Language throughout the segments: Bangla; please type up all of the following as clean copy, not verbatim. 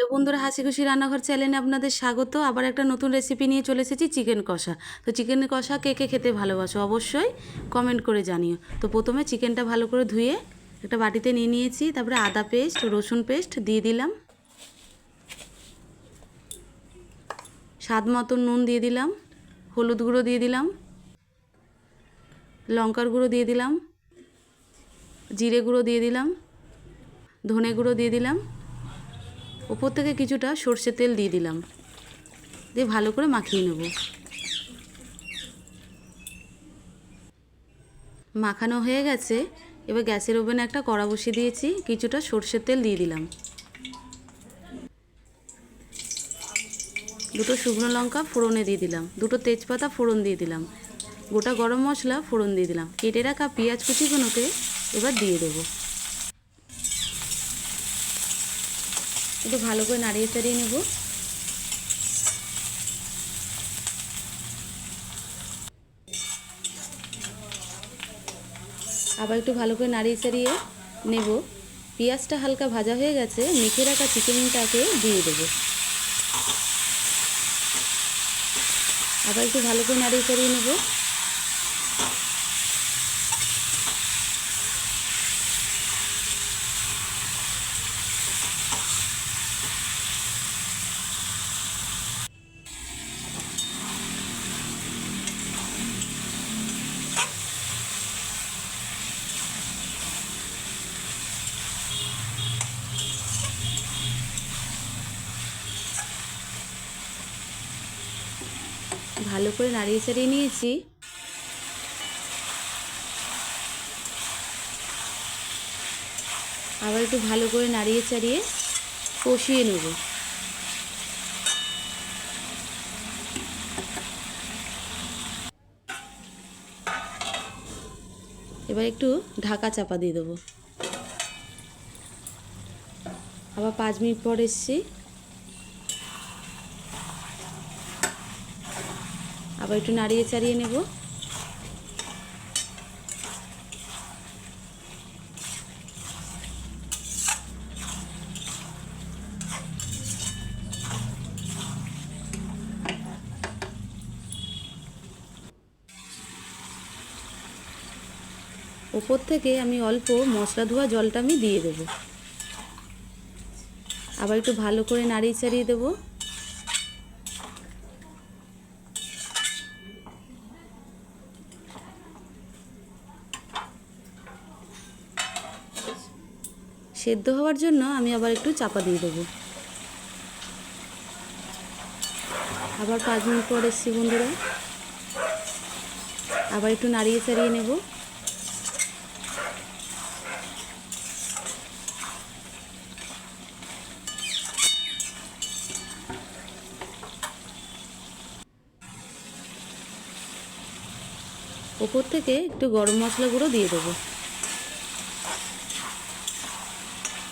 হ্যালো বন্ধুরা, হাসি খুশি রান্নাঘর চ্যানেলে আপনাদের স্বাগত। আবার একটা নতুন রেসিপি নিয়ে চলে এসেছি, চিকেন কষা। তো চিকেন কষা কে কে খেতে ভালোবাসো অবশ্যই কমেন্ট করে জানিও। তো প্রথমে চিকেনটা ভালো করে ধুয়ে একটা বাটিতে নিয়ে নিয়েছি। তারপরে আদা পেস্ট, রসুন পেস্ট দিয়ে দিলাম, স্বাদ মতন নুন দিয়ে দিলাম, হলুদ গুঁড়ো দিয়ে দিলাম, লঙ্কার গুঁড়ো দিয়ে দিলাম, জিরে গুঁড়ো দিয়ে দিলাম, ধনে গুঁড়ো দিয়ে দিলাম, ওপর থেকে কিছুটা সর্ষের তেল দিয়ে দিলাম, দিয়ে ভালো করে মাখিয়ে নেব। মাখানো হয়ে গেছে। এবার গ্যাসের ওভেনে একটা কড়া বসিয়ে দিয়েছি, কিছুটা সর্ষের তেল দিয়ে দিলাম, দুটো শুকনো লঙ্কা ফোড়নে দিয়ে দিলাম, দুটো তেজপাতা ফোড়ন দিয়ে দিলাম, গোটা গরম মশলা ফোড়ন দিয়ে দিলাম, কেটে রাখা পেঁয়াজ কুচিগুলোকে এবার দিয়ে দেবো। একটু ভালো করে নাড়িয়ে চাড়িয়ে নেব। আবার একটু ভালো করে নাড়িয়ে চাড়িয়ে নেব। পেঁয়াজটা হালকা ভাজা হয়ে গেছে, মেখে রাখা চিকেনটাকে দিয়ে দেবো। আবার একটু ভালো করে নাড়িয়ে চাড়িয়ে নেব। ভালো করে নাড়িয়ে চাড়িয়ে নিয়েছি। আবার একটু ভালো করে নাড়িয়ে চাড়িয়ে কষিয়ে নেব। এবার একটু ঢাকা চাপা দিয়ে দেবো। আবার 5 মিনিট পর এসছি। আবার একটু নাড়িয়ে চাড়িয়ে নেব। ওপর থেকে আমি অল্প মশলা ধোয়া জলটা আমি দিয়ে দেব। আবার একটু ভালো করে নাড়িয়ে চাড়িয়ে দেব। সেদ্ধ হওয়ার জন্য আমি আবার একটু চাপা দিয়ে দেবো। আবার 5 মিনিট পর এসছি বন্ধুরা। আবার একটু নাড়িয়ে চাড়িয়ে নেব। ওপর থেকে একটু গরম মশলা গুঁড়ো দিয়ে দেবো।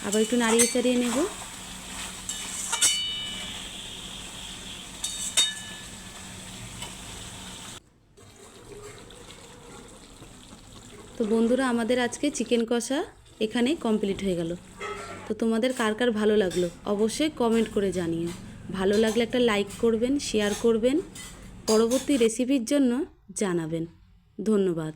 আবার একটু নাড়িয়ে চাড়িয়ে নেব। তো বন্ধুরা, আমাদের আজকে চিকেন কষা এখানে কমপ্লিট হয়ে গেল। তো তোমাদের কার কার ভালো লাগলো অবশ্যই কমেন্ট করে জানিও। ভালো লাগলে একটা লাইক করবেন, শেয়ার করবেন, পরবর্তী রেসিপির জন্য জানাবেন। ধন্যবাদ।